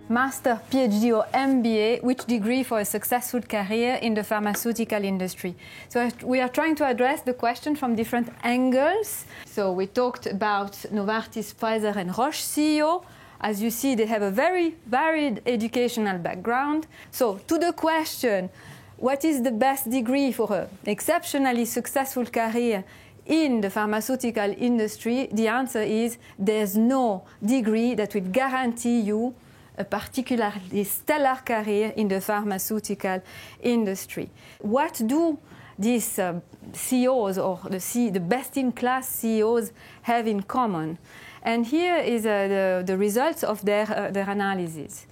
master, PhD or MBA, which degree for a successful career in the pharmaceutical industry? So we are trying to address the question from different angles. So we talked about Novartis, Pfizer and Roche CEO. As you see, they have a very varied educational background. So to the question, what is the best degree for an exceptionally successful career in the pharmaceutical industry? The answer is there's no degree that will guarantee you a particularly stellar career in the pharmaceutical industry. What do these CEOs or the best-in-class CEOs have in common? And here is the results of their analysis.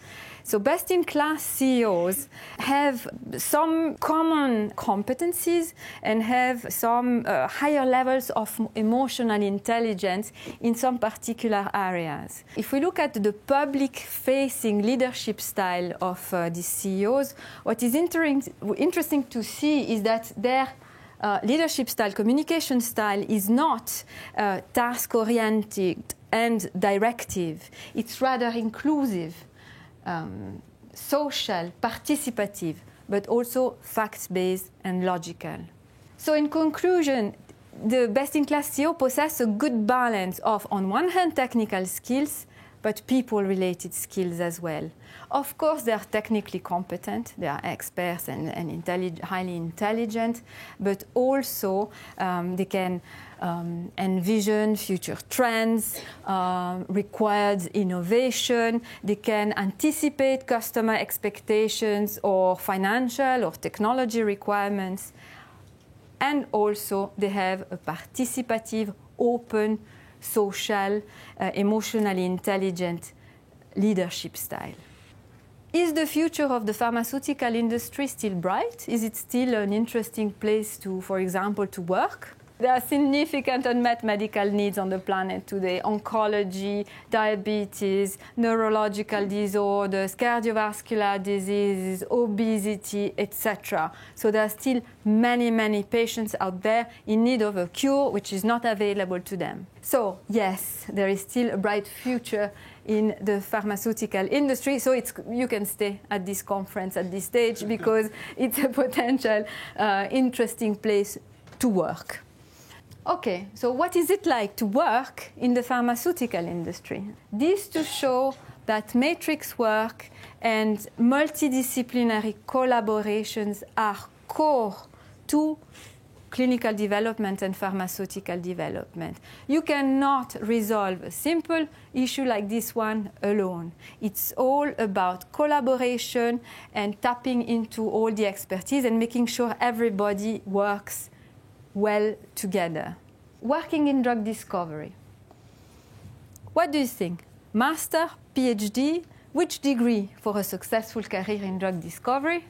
So best-in-class CEOs have some common competencies and have some higher levels of emotional intelligence in some particular areas. If we look at the public-facing leadership style of these CEOs, what is interesting to see is that their leadership style, communication style, is not task-oriented and directive. It's rather inclusive. Social, participative, but also facts-based and logical. So in conclusion, the best-in-class CEO possess a good balance of, on one hand, technical skills, but people-related skills as well. Of course, they are technically competent, they are experts and highly intelligent, but also they can envision future trends, required innovation, they can anticipate customer expectations or financial or technology requirements, and also they have a participative, open, social, emotionally intelligent leadership style. Is the future of the pharmaceutical industry still bright? Is it still an interesting place to, for example, to work? There are significant unmet medical needs on the planet today: oncology, diabetes, neurological disorders, cardiovascular diseases, obesity, etc. So there are still many patients out there in need of a cure which is not available to them. So yes, there is still a bright future in the pharmaceutical industry. So you can stay at this conference at this stage because it's a potential interesting place to work. Okay, so what is it like to work in the pharmaceutical industry? This to show that matrix work and multidisciplinary collaborations are core to clinical development and pharmaceutical development. You cannot resolve a simple issue like this one alone. It's all about collaboration and tapping into all the expertise and making sure everybody works well together. Working in drug discovery. What do you think? Master, PhD, which degree for a successful career in drug discovery?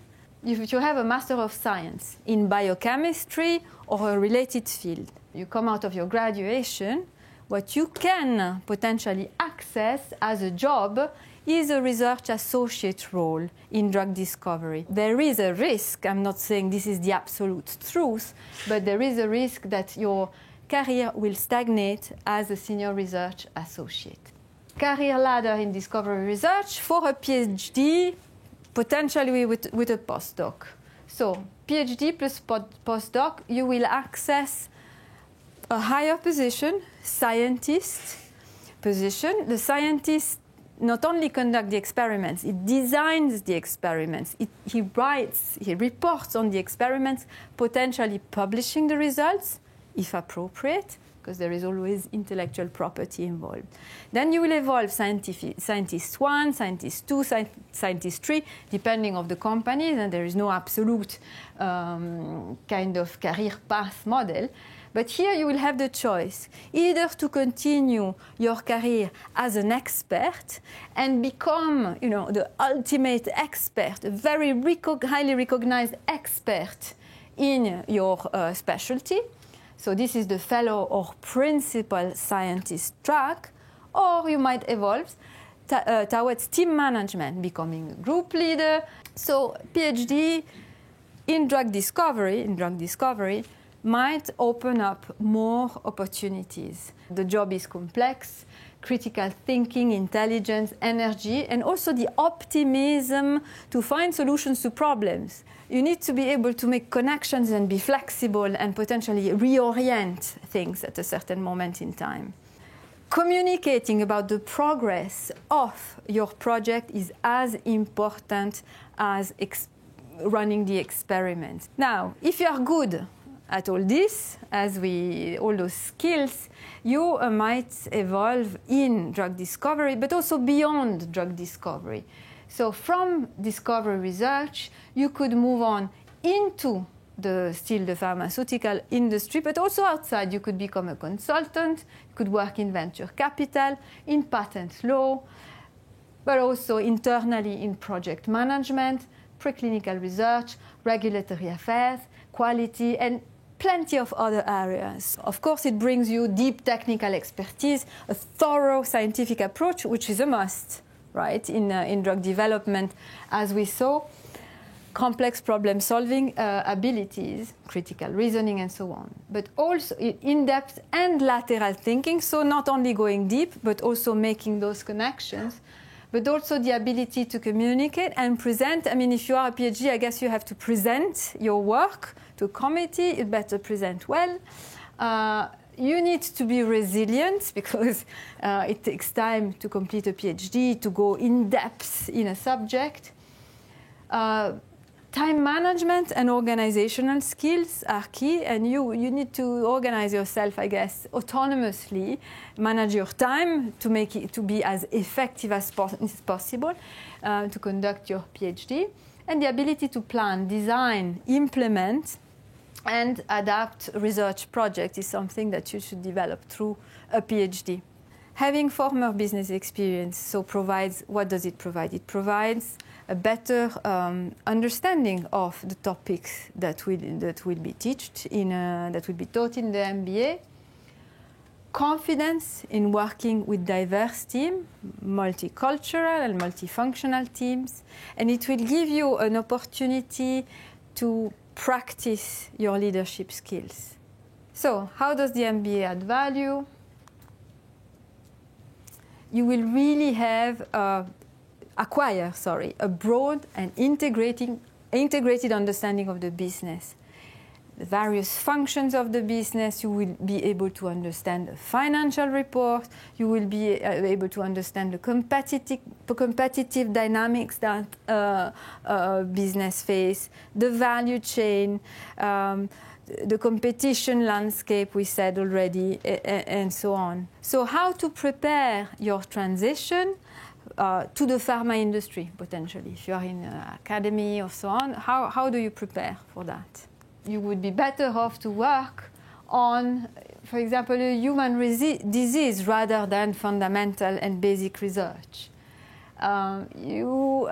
If you have a Master of Science in biochemistry or a related field, you come out of your graduation, what you can potentially access as a job is a research associate role in drug discovery. There is a risk, I'm not saying this is the absolute truth, but there is a risk that your career will stagnate as a senior research associate. Career ladder in discovery research for a PhD, potentially with a postdoc. So PhD plus postdoc, you will access a higher position, scientist position. The scientist not only conducts the experiments, it designs the experiments, he writes, he reports on the experiments, potentially publishing the results, if appropriate, because there is always intellectual property involved. Then you will evolve scientist 1, scientist 2, scientist 3, depending on the companies, and there is no absolute kind of career path model. But here you will have the choice either to continue your career as an expert and become, the ultimate expert, a very highly recognized expert in your specialty. So this is the fellow or principal scientist track, or you might evolve towards team management, becoming a group leader. So PhD in drug discovery might open up more opportunities. The job is complex. critical thinking, intelligence, energy, and also the optimism to find solutions to problems. You need to be able to make connections and be flexible and potentially reorient things at a certain moment in time. Communicating about the progress of your project is as important as running the experiment. Now, if you are good at all this, all those skills, you might evolve in drug discovery, but also beyond drug discovery. So from discovery research, you could move on into the pharmaceutical industry, but also outside. You could become a consultant, you could work in venture capital, in patent law, but also internally in project management, preclinical research, regulatory affairs, quality, and plenty of other areas. Of course, it brings you deep technical expertise, a thorough scientific approach, which is a must, right, in drug development, as we saw, complex problem-solving abilities, critical reasoning, and so on. But also in-depth and lateral thinking, so not only going deep, but also making those connections, but also the ability to communicate and present. I mean, if you are a PhD, I guess you have to present your work to a committee. You better present well. You need to be resilient because it takes time to complete a PhD, to go in depth in a subject. Time management and organizational skills are key, and you need to organize yourself, I guess, autonomously, manage your time to make it to be as effective as possible to conduct your PhD, and the ability to plan, design, implement, and adapt research projects is something that you should develop through a PhD. Having former business experience what does it provide? It provides a better understanding of the topics that will be taught in the MBA. Confidence in working with diverse teams, multicultural and multifunctional teams, and it will give you an opportunity to practice your leadership skills. So, how does the MBA add value? You will really acquire a broad and integrated understanding of the business. The various functions of the business, you will be able to understand the financial report, you will be able to understand the competitive dynamics that business face, the value chain, the competition landscape we said already, and so on. So how to prepare your transition to the pharma industry, potentially. If you are in academy or so on, how do you prepare for that? You would be better off to work on, for example, a human disease rather than fundamental and basic research. You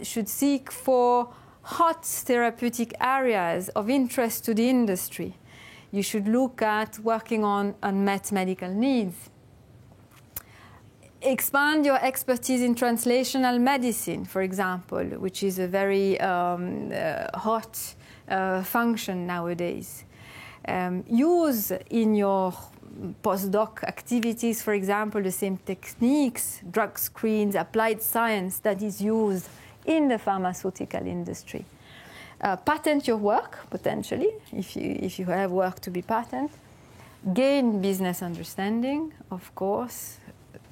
should seek for hot therapeutic areas of interest to the industry. You should look at working on unmet medical needs. Expand your expertise in translational medicine, for example, which is a very hot function nowadays. Use in your postdoc activities, for example, the same techniques, drug screens, applied science that is used in the pharmaceutical industry. Patent your work, potentially, if you have work to be patented. Gain business understanding, of course.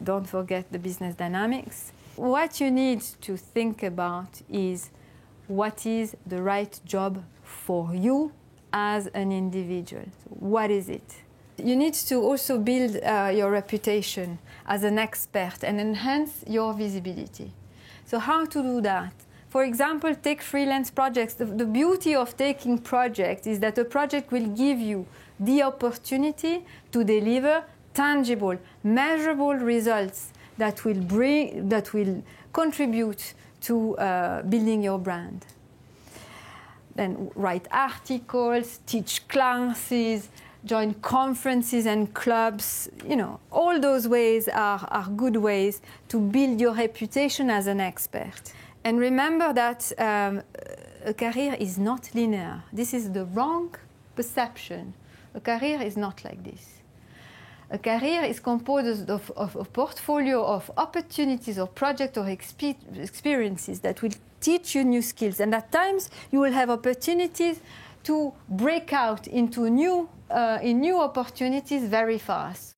Don't forget the business dynamics. What you need to think about is what is the right job for you as an individual. What is it? You need to also build your reputation as an expert and enhance your visibility. So how to do that? For example, take freelance projects. The beauty of taking projects is that a project will give you the opportunity to deliver tangible, measurable results that will contribute to building your brand. Then write articles, teach classes, join conferences and clubs. All those ways are good ways to build your reputation as an expert. And remember that a career is not linear. This is the wrong perception. A career is not like this. A career is composed of a portfolio of opportunities or projects or experiences that will teach you new skills. And at times, you will have opportunities to break out into new opportunities very fast.